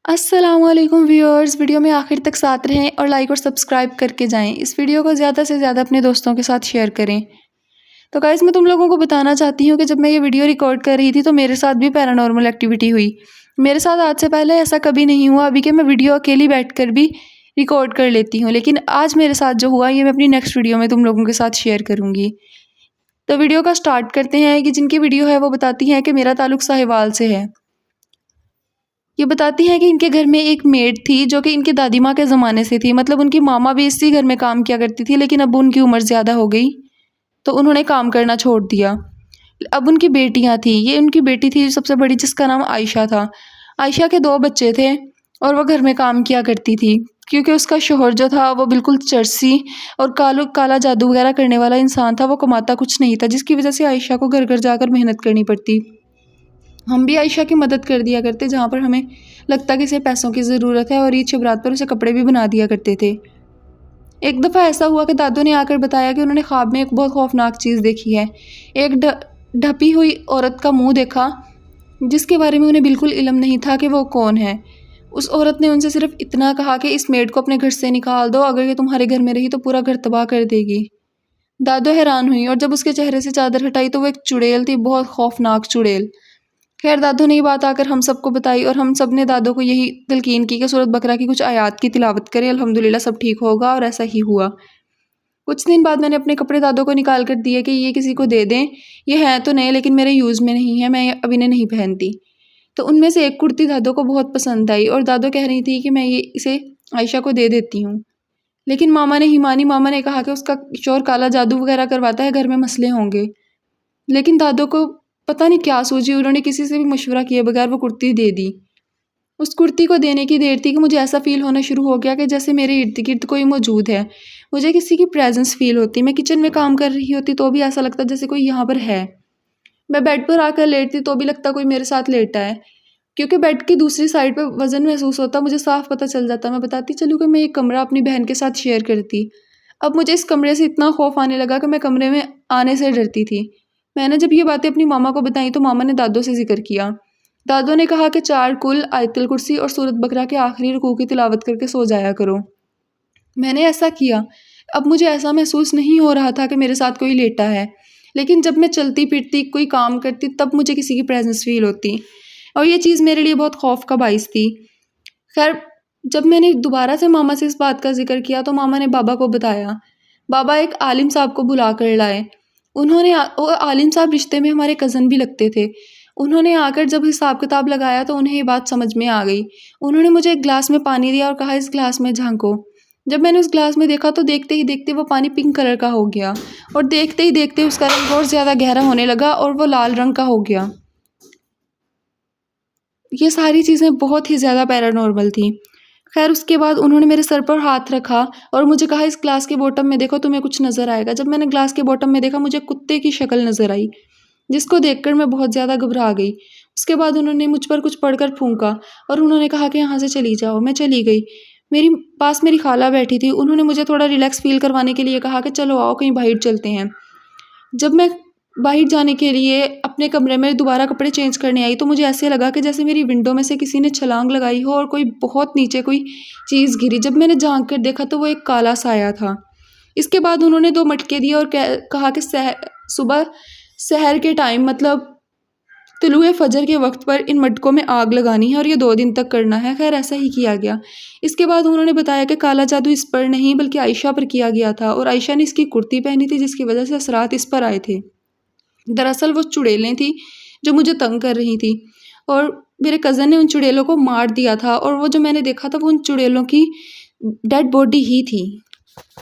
السلام علیکم viewers, video میں آخر تک ساتھ رہیں اور لائک اور سبسکرائب کر کے جائیں۔ اس ویڈیو کو زیادہ سے زیادہ اپنے دوستوں کے ساتھ شیئر کریں۔ تو گائز، میں تم لوگوں کو بتانا چاہتی ہوں کہ جب میں یہ ویڈیو ریکارڈ کر رہی تھی تو میرے ساتھ بھی پیرانارمل ایکٹیویٹی ہوئی۔ میرے ساتھ آج سے پہلے ایسا کبھی نہیں ہوا ابھی کہ میں ویڈیو اکیلی بیٹھ کر بھی ریکارڈ کر لیتی ہوں، لیکن آج میرے ساتھ جو ہوا یہ میں اپنی نیکسٹ ویڈیو میں تم لوگوں کے ساتھ شیئر کروں گی۔ تو ویڈیو کا سٹارٹ کرتے ہیں کہ جن کی ویڈیو ہے وہ بتاتی ہیں کہ میرا تعلق ساہیوال سے ہے۔ یہ بتاتی ہیں کہ ان کے گھر میں ایک میڈ تھی جو کہ ان کی دادی ماں کے زمانے سے تھی، مطلب ان کی ماما بھی اسی گھر میں کام کیا کرتی تھی، لیکن اب ان کی عمر زیادہ ہو گئی تو انہوں نے کام کرنا چھوڑ دیا۔ اب ان کی بیٹیاں تھیں، یہ ان کی بیٹی تھی سب سے بڑی جس کا نام عائشہ تھا۔ عائشہ کے 2 بچے تھے اور وہ گھر میں کام کیا کرتی تھی کیونکہ اس کا شوہر جو تھا وہ بالکل چرسی اور کالا جادو وغیرہ کرنے والا انسان تھا، وہ کماتا کچھ نہیں تھا، جس کی وجہ سے عائشہ کو گھر گھر جا کر محنت کرنی پڑتی۔ ہم بھی عائشہ کی مدد کر دیا کرتے جہاں پر ہمیں لگتا کہ اسے پیسوں کی ضرورت ہے، اور عید شبرات پر اسے کپڑے بھی بنا دیا کرتے تھے۔ ایک دفعہ ایسا ہوا کہ دادو نے آ کر بتایا کہ انہوں نے خواب میں ایک بہت خوفناک چیز دیکھی ہے۔ ایک ڈھپی ہوئی عورت کا منہ دیکھا جس کے بارے میں انہیں بالکل علم نہیں تھا کہ وہ کون ہے۔ اس عورت نے ان سے صرف اتنا کہا کہ اس میڈ کو اپنے گھر سے نکال دو، اگر یہ تمہارے گھر میں رہی تو پورا گھر تباہ کر دے گی۔ دادو حیران ہوئی اور جب اس کے چہرے سے چادر ہٹائی تو وہ ایک چڑیل تھی، بہت خوفناک چڑیل۔ خیر دادو نے یہ بات آ کر ہم سب کو بتائی اور ہم سب نے دادو کو یہی تلقین کی کہ سورۃ بقرہ کی کچھ آیات کی تلاوت کرے، الحمدللہ سب ٹھیک ہوگا، اور ایسا ہی ہوا۔ کچھ دن بعد میں نے اپنے کپڑے دادو کو نکال کر دیے کہ یہ کسی کو دے دیں، یہ ہیں تو نئے لیکن میرے یوز میں نہیں ہے، میں اب انہیں نہیں پہنتی۔ تو ان میں سے ایک کرتی دادو کو بہت پسند آئی اور دادو کہہ رہی تھی کہ میں یہ اسے عائشہ کو دے دیتی ہوں، لیکن ماما نے ہی مانی۔ ماما نے کہا کہ اس کا شوہر کالا جادو وغیرہ کرواتا ہے، گھر میں مسئلے ہوں گے، لیکن دادو کو پتہ نہیں کیا سوچی، انہوں نے کسی سے بھی مشورہ کیے بغیر وہ کرتی دے دی۔ اس کرتی کو دینے کی دیر تھی کہ مجھے ایسا فیل ہونا شروع ہو گیا کہ جیسے میرے ارد گرد کوئی موجود ہے، مجھے کسی کی پریزنس فیل ہوتی۔ میں کچن میں کام کر رہی ہوتی تو بھی ایسا لگتا جیسے کوئی یہاں پر ہے، میں بیڈ پر آ کر لیٹتی تو بھی لگتا کوئی میرے ساتھ لیٹا ہے، کیونکہ بیڈ کی دوسری سائڈ پہ وزن محسوس ہوتا، مجھے صاف پتہ چل جاتا۔ میں بتاتی چلوں کہ میں یہ کمرہ اپنی بہن کے ساتھ شیئر کرتی۔ اب مجھے اس کمرے سے اتنا خوف آنے لگا کہ میں کمرے میں آنے سے ڈرتی تھی۔ میں نے جب یہ باتیں اپنی ماما کو بتائیں تو ماما نے دادو سے ذکر کیا۔ دادو نے کہا کہ 4 کل، آیت الکرسی اور سورۃ بقرہ کے آخری رکوع کی تلاوت کر کے سو جایا کرو۔ میں نے ایسا کیا۔ اب مجھے ایسا محسوس نہیں ہو رہا تھا کہ میرے ساتھ کوئی لیٹا ہے، لیکن جب میں چلتی پھرتی کوئی کام کرتی تب مجھے کسی کی پریزنس فیل ہوتی، اور یہ چیز میرے لیے بہت خوف کا باعث تھی۔ خیر جب میں نے دوبارہ سے ماما سے اس بات کا ذکر کیا تو ماما نے بابا کو بتایا۔ بابا ایک عالم صاحب کو بلا کر لائے۔ عالم صاحب رشتے میں ہمارے کزن بھی لگتے تھے۔ انہوں نے آ کر جب حساب کتاب لگایا تو انہیں یہ بات سمجھ میں آ گئی۔ انہوں نے مجھے ایک گلاس میں پانی دیا اور کہا اس گلاس میں جھانکو۔ جب میں نے اس گلاس میں دیکھا تو دیکھتے ہی دیکھتے وہ پانی پنک کلر کا ہو گیا، اور دیکھتے ہی دیکھتے اس کا رنگ اور زیادہ گہرا ہونے لگا اور وہ لال رنگ کا ہو گیا۔ یہ ساری چیزیں بہت ہی زیادہ پیرانارمل تھیں۔ خیر اس کے بعد انہوں نے میرے سر پر ہاتھ رکھا اور مجھے کہا اس گلاس کے باٹم میں دیکھو تمہیں کچھ نظر آئے گا۔ جب میں نے گلاس کے باٹم میں دیکھا مجھے کتے کی شکل نظر آئی، جس کو دیکھ کر میں بہت زیادہ گھبرا گئی۔ اس کے بعد انہوں نے مجھ پر کچھ پڑھ کر پھونکا اور انہوں نے کہا کہ یہاں سے چلی جاؤ۔ میں چلی گئی۔ میری خالہ بیٹھی تھی، انہوں نے مجھے تھوڑا ریلیکس فیل کروانے کے لیے کہا کہ چلو آؤ کہیں باہر چلتے ہیں۔ جب میں باہر جانے کے لیے اپنے کمرے میں دوبارہ کپڑے چینج کرنے آئی تو مجھے ایسے لگا کہ جیسے میری ونڈو میں سے کسی نے چھلانگ لگائی ہو اور کوئی بہت نیچے کوئی چیز گری۔ جب میں نے جھانک کر دیکھا تو وہ ایک کالا سایہ تھا۔ اس کے بعد انہوں نے 2 مٹکے دیے اور کہا کہ صبح سحر کے ٹائم مطلب طلوع فجر کے وقت پر ان مٹکوں میں آگ لگانی ہے اور یہ 2 دن تک کرنا ہے۔ خیر ایسا ہی کیا گیا۔ اس کے بعد انہوں نے بتایا کہ کالا جادو اس پر نہیں بلکہ عائشہ پر کیا گیا تھا، اور عائشہ نے اس کی کرتی پہنی تھی جس کی وجہ سے اثرات اس پر آئے تھے۔ دراصل وہ چڑیلیں تھیں جو مجھے تنگ کر رہی تھیں، اور میرے کزن نے ان چڑیلوں کو مار دیا تھا، اور وہ جو میں نے دیکھا تھا وہ ان چڑیلوں کی ڈیڈ باڈی ہی تھی۔